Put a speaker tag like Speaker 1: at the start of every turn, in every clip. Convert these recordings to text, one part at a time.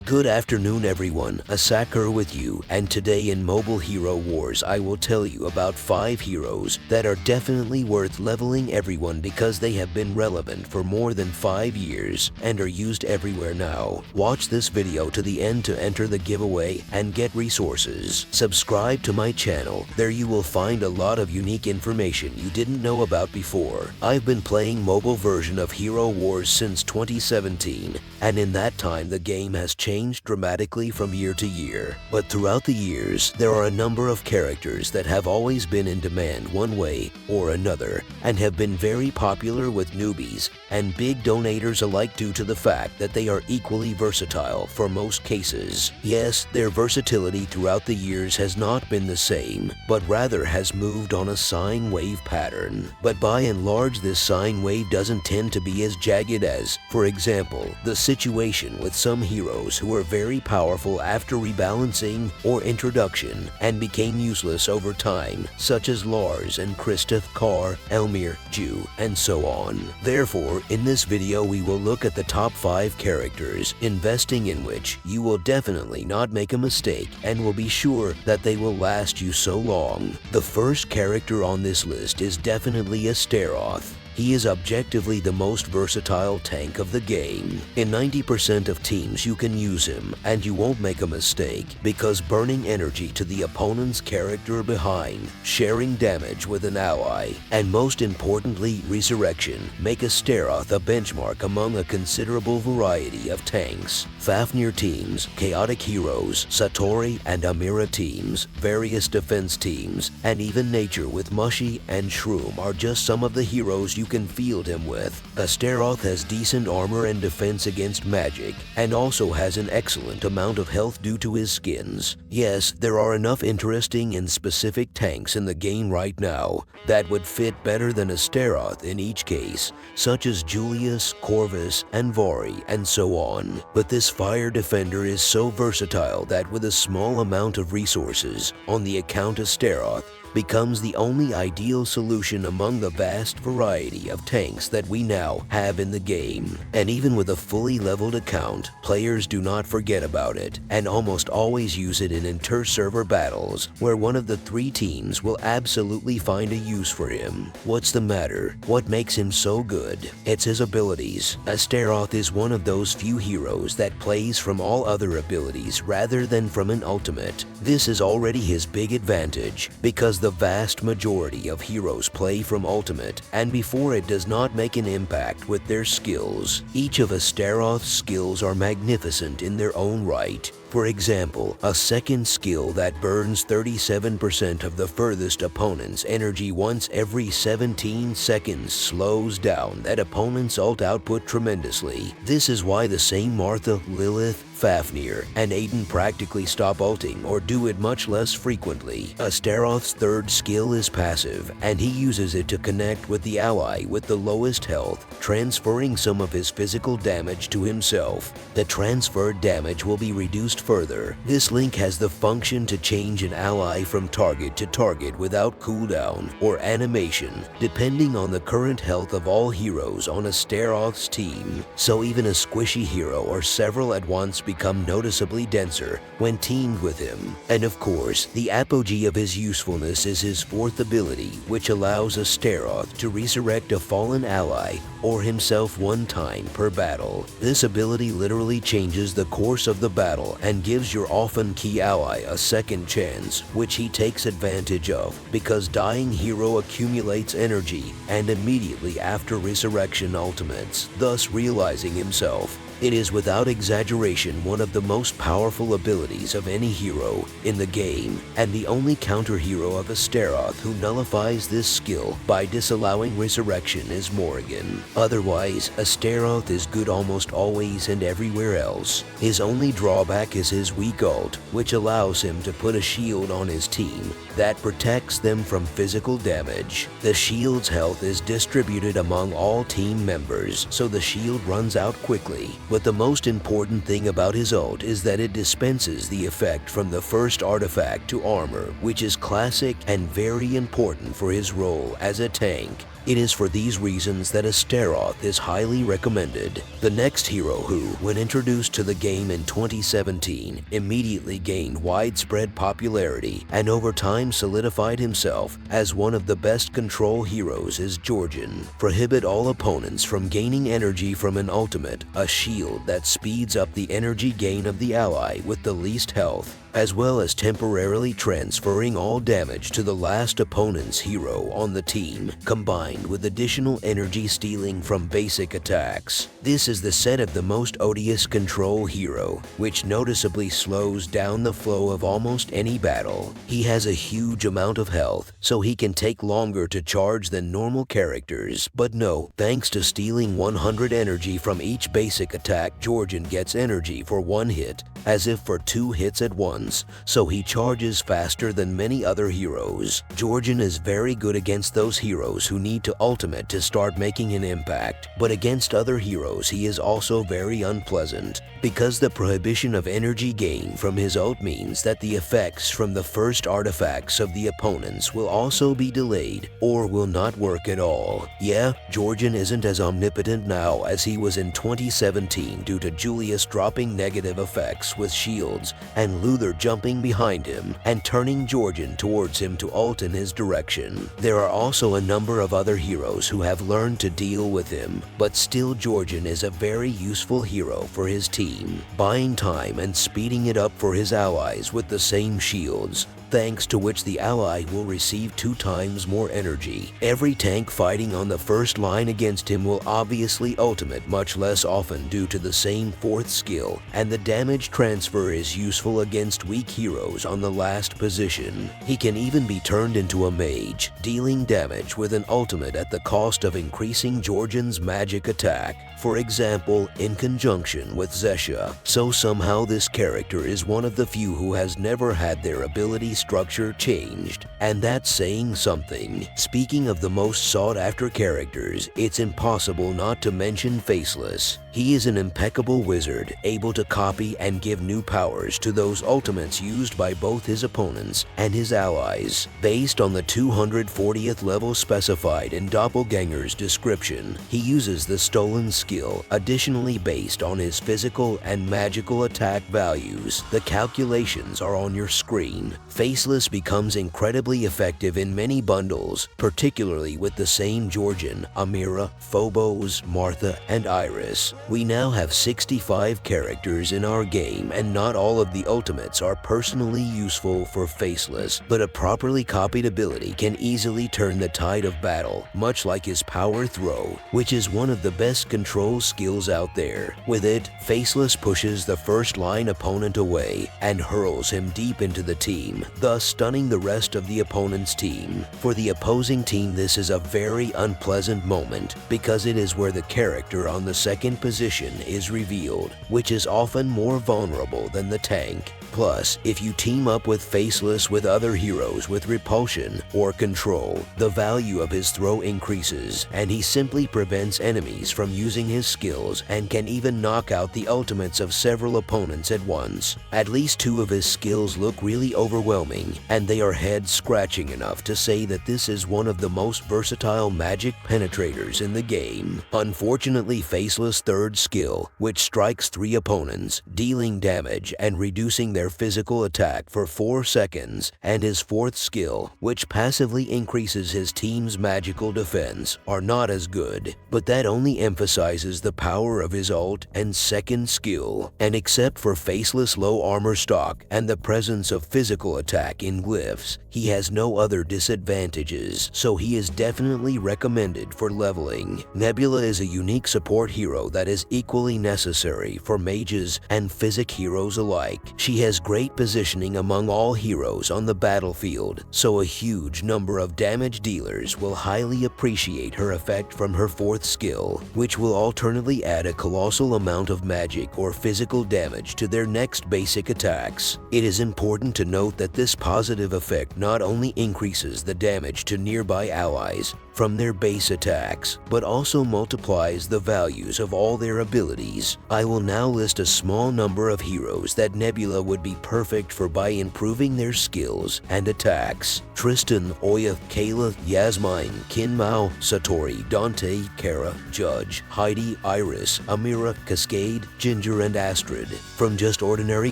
Speaker 1: Good afternoon everyone, Asakura with you, and today in Mobile Hero Wars I will tell you about 5 heroes that are definitely worth leveling everyone because they have been relevant for more than 5 years and are used everywhere now. Watch this video to the end to enter the giveaway and get resources. Subscribe to my channel, there you will find a lot of unique information you didn't know about before. I've been playing mobile version of Hero Wars since 2017, and in that time the game has changed dramatically from year to year. But throughout the years, there are a number of characters that have always been in demand one way or another and have been very popular with newbies and big donators alike due to the fact that they are equally versatile for most cases. Yes, their versatility throughout the years has not been the same, but rather has moved on a sine wave pattern. But by and large, this sine wave doesn't tend to be as jagged as, for example, the situation with some heroes who were very powerful after rebalancing or introduction and became useless over time, such as Lars and Kristoff, Carr, Elmir, Ju, and so on. Therefore, in this video we will look at the top 5 characters, investing in which you will definitely not make a mistake and will be sure that they will last you so long. The first character on this list is definitely Astaroth. He is objectively the most versatile tank of the game. In 90% of teams you can use him and you won't make a mistake because burning energy to the opponent's character behind, sharing damage with an ally, and most importantly resurrection make Astaroth a benchmark among a considerable variety of tanks. Fafnir teams, Chaotic Heroes, Satori and Amira teams, various defense teams, and even Nature with Mushy and Shroom are just some of the heroes you can field him with. Astaroth has decent armor and defense against magic, and also has an excellent amount of health due to his skins. Yes, there are enough interesting and specific tanks in the game right now that would fit better than Astaroth in each case, such as Julius, Corvus, and Vari, and so on. But this fire defender is so versatile that with a small amount of resources on the account Astaroth becomes the only ideal solution among the vast variety of tanks that we now have in the game. And even with a fully leveled account, players do not forget about it and almost always use it in inter-server battles where one of the 3 teams will absolutely find a use for him. What's the matter? What makes him so good? It's his abilities. Astaroth is one of those few heroes that plays from all other abilities rather than from an ultimate. This is already his big advantage because the vast majority of heroes play from ultimate, and before it does not make an impact with their skills. Each of Astaroth's skills are magnificent in their own right. For example, a second skill that burns 37% of the furthest opponent's energy once every 17 seconds slows down that opponent's ult output tremendously. This is why the same Martha, Lilith, Fafnir, and Aiden practically stop ulting or do it much less frequently. Astaroth's third skill is passive, and he uses it to connect with the ally with the lowest health, transferring some of his physical damage to himself. The transferred damage will be reduced further. This link has the function to change an ally from target to target without cooldown or animation, depending on the current health of all heroes on Astaroth's team. So even a squishy hero or several at once become noticeably denser when teamed with him. And of course, the apogee of his usefulness is his 4th ability, which allows Astaroth to resurrect a fallen ally or himself 1 time per battle. This ability literally changes the course of the battle and gives your often key ally a second chance, which he takes advantage of because dying hero accumulates energy and immediately after resurrection ultimates, thus realizing himself. It is without exaggeration one of the most powerful abilities of any hero in the game, and the only counter-hero of Astaroth who nullifies this skill by disallowing resurrection is Morrigan. Otherwise, Astaroth is good almost always and everywhere else. His only drawback is his weak ult, which allows him to put a shield on his team that protects them from physical damage. The shield's health is distributed among all team members, so the shield runs out quickly. But the most important thing about his ult is that it dispenses the effect from the first artifact to armor, which is classic and very important for his role as a tank. It is for these reasons that Astaroth is highly recommended. The next hero who, when introduced to the game in 2017, immediately gained widespread popularity and over time solidified himself as one of the best control heroes is Jorgen. Prohibit all opponents from gaining energy from an ultimate, a shield that speeds up the energy gain of the ally with the least health, as well as temporarily transferring all damage to the last opponent's hero on the team, combined with additional energy stealing from basic attacks. This is the set of the most odious control hero, which noticeably slows down the flow of almost any battle. He has a huge amount of health, so he can take longer to charge than normal characters, but no, thanks to stealing 100 energy from each basic attack, Jorgen gets energy for one hit, as if for 2 hits at once, so he charges faster than many other heroes. Jorgen is very good against those heroes who need to ultimate to start making an impact, but against other heroes he is also very unpleasant, because the prohibition of energy gain from his ult means that the effects from the first artifacts of the opponents will also be delayed or will not work at all. Yeah, Jorgen isn't as omnipotent now as he was in 2017 due to Julius dropping negative effects with shields and Luther jumping behind him and turning Jorgen towards him to ult in his direction. There are also a number of other heroes who have learned to deal with him, but still Jorgen is a very useful hero for his team, buying time and speeding it up for his allies with the same shields, thanks to which the ally will receive 2 times more energy. Every tank fighting on the first line against him will obviously ultimate much less often due to the same 4th skill, and the damage transfer is useful against weak heroes on the last position. He can even be turned into a mage, dealing damage with an ultimate at the cost of increasing Jorgen's magic attack, for example in conjunction with Zesha. So somehow this character is one of the few who has never had their ability structure changed, and that's saying something. Speaking of the most sought after characters, it's impossible not to mention Faceless. He is an impeccable wizard, able to copy and give new powers to those ultimates used by both his opponents and his allies. Based on the 240th level specified in Doppelganger's description, he uses the stolen skill, additionally based on his physical and magical attack values. The calculations are on your screen. Faceless becomes incredibly effective in many bundles, particularly with the same Jorgen, Amira, Phobos, Martha, and Iris. We now have 65 characters in our game, and not all of the ultimates are personally useful for Faceless, but a properly copied ability can easily turn the tide of battle, much like his power throw, which is one of the best control skills out there. With it, Faceless pushes the first line opponent away and hurls him deep into the team, thus stunning the rest of the opponent's team. For the opposing team, this is a very unpleasant moment, because it is where the character on the second position is revealed, which is often more vulnerable than the tank. Plus, if you team up with Faceless with other heroes with repulsion or control, the value of his throw increases, and he simply prevents enemies from using his skills and can even knock out the ultimates of several opponents at once. At least 2 of his skills look really overwhelming, and they are head-scratching enough to say that this is one of the most versatile magic penetrators in the game. Unfortunately, Faceless' 3rd skill, which strikes 3 opponents, dealing damage and reducing their physical attack for 4 seconds, and his 4th skill, which passively increases his team's magical defense, are not as good, but that only emphasizes the power of his ult and 2nd skill. And except for Faceless low armor stock and the presence of physical attack in glyphs, he has no other disadvantages, so he is definitely recommended for leveling. Nebula is a unique support hero that is equally necessary for mages and physic heroes alike. She has great positioning among all heroes on the battlefield, so a huge number of damage dealers will highly appreciate her effect from her 4th skill, which will alternately add a colossal amount of magic or physical damage to their next basic attacks. It is important to note that this positive effect not only increases the damage to nearby allies, from their base attacks, but also multiplies the values of all their abilities. I will now list a small number of heroes that Nebula would be perfect for by improving their skills and attacks. Tristan, Oya, Kayla, Yasmine, Kin Mao, Satori, Dante, Kara, Judge, Heidi, Iris, Amira, Cascade, Ginger, and Astrid. From just ordinary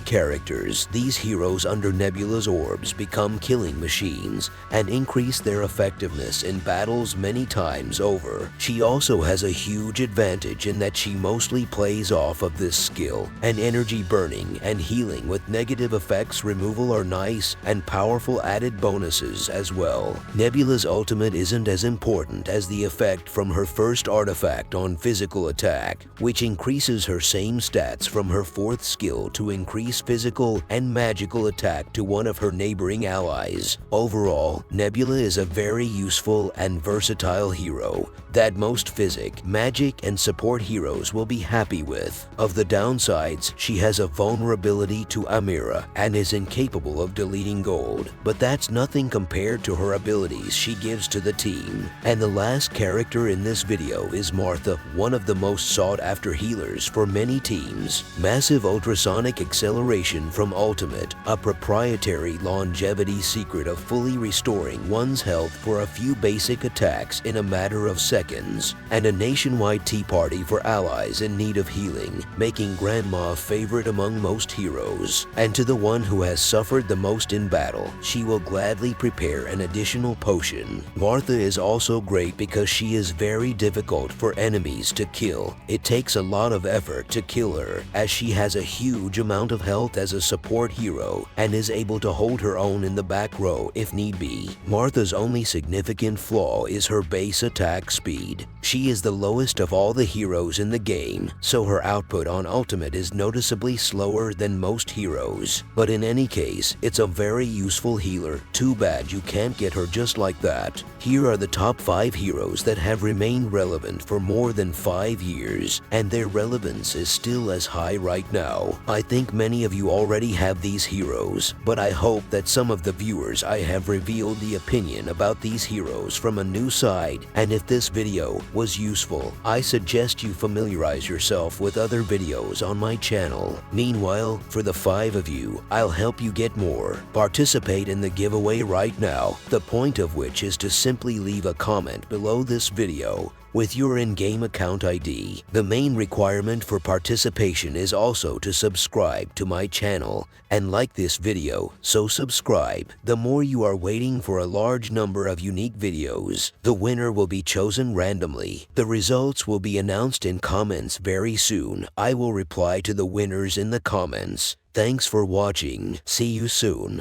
Speaker 1: characters, these heroes under Nebula's orbs become killing machines and increase their effectiveness in battles many times over. She also has a huge advantage in that she mostly plays off of this skill, and energy burning and healing with negative effects removal are nice and powerful added bonuses as well. Nebula's ultimate isn't as important as the effect from her first artifact on physical attack, which increases her same stats from her fourth skill to increase physical and magical attack to one of her neighboring allies. Overall, Nebula is a very useful and versatile hero that most physic, magic, and support heroes will be happy with. Of the downsides, she has a vulnerability to Amira and is incapable of deleting gold, but that's nothing compared to her abilities she gives to the team. And the last character in this video is Martha, one of the most sought after healers for many teams. Massive ultrasonic acceleration from Ultimate, a proprietary longevity secret of fully restoring one's health for a few basic attacks in a matter of seconds, and a nationwide tea party for allies in need of healing, making Grandma a favorite among most heroes. And to the one who has suffered the most in battle, she will gladly prepare an additional potion. Martha is also great because she is very difficult for enemies to kill. It takes a lot of effort to kill her, as she has a huge amount of health as a support hero and is able to hold her own in the back row if need be. Martha's only significant flaw is her base attack speed. She is the lowest of all the heroes in the game, so her output on Ultimate is noticeably slower than most heroes. But in any case, it's a very useful healer. Too bad you can't get her just like that. Here are the top 5 heroes that have remained relevant for more than 5 years, and their relevance is still as high right now. I think many of you already have these heroes, but I hope that some of the viewers I have revealed the opinion about these heroes from a new side, and if this video was useful, I suggest you familiarize yourself with other videos on my channel. Meanwhile, for the 5 of you, I'll help you get more. Participate in the giveaway right now, the point of which is to simply leave a comment below this video with your in-game account ID. The main requirement for participation is also to subscribe to my channel and like this video, so subscribe. The more you are waiting for a large number of unique videos, the winner will be chosen randomly. The results will be announced in comments very soon. I will reply to the winners in the comments. Thanks for watching. See you soon.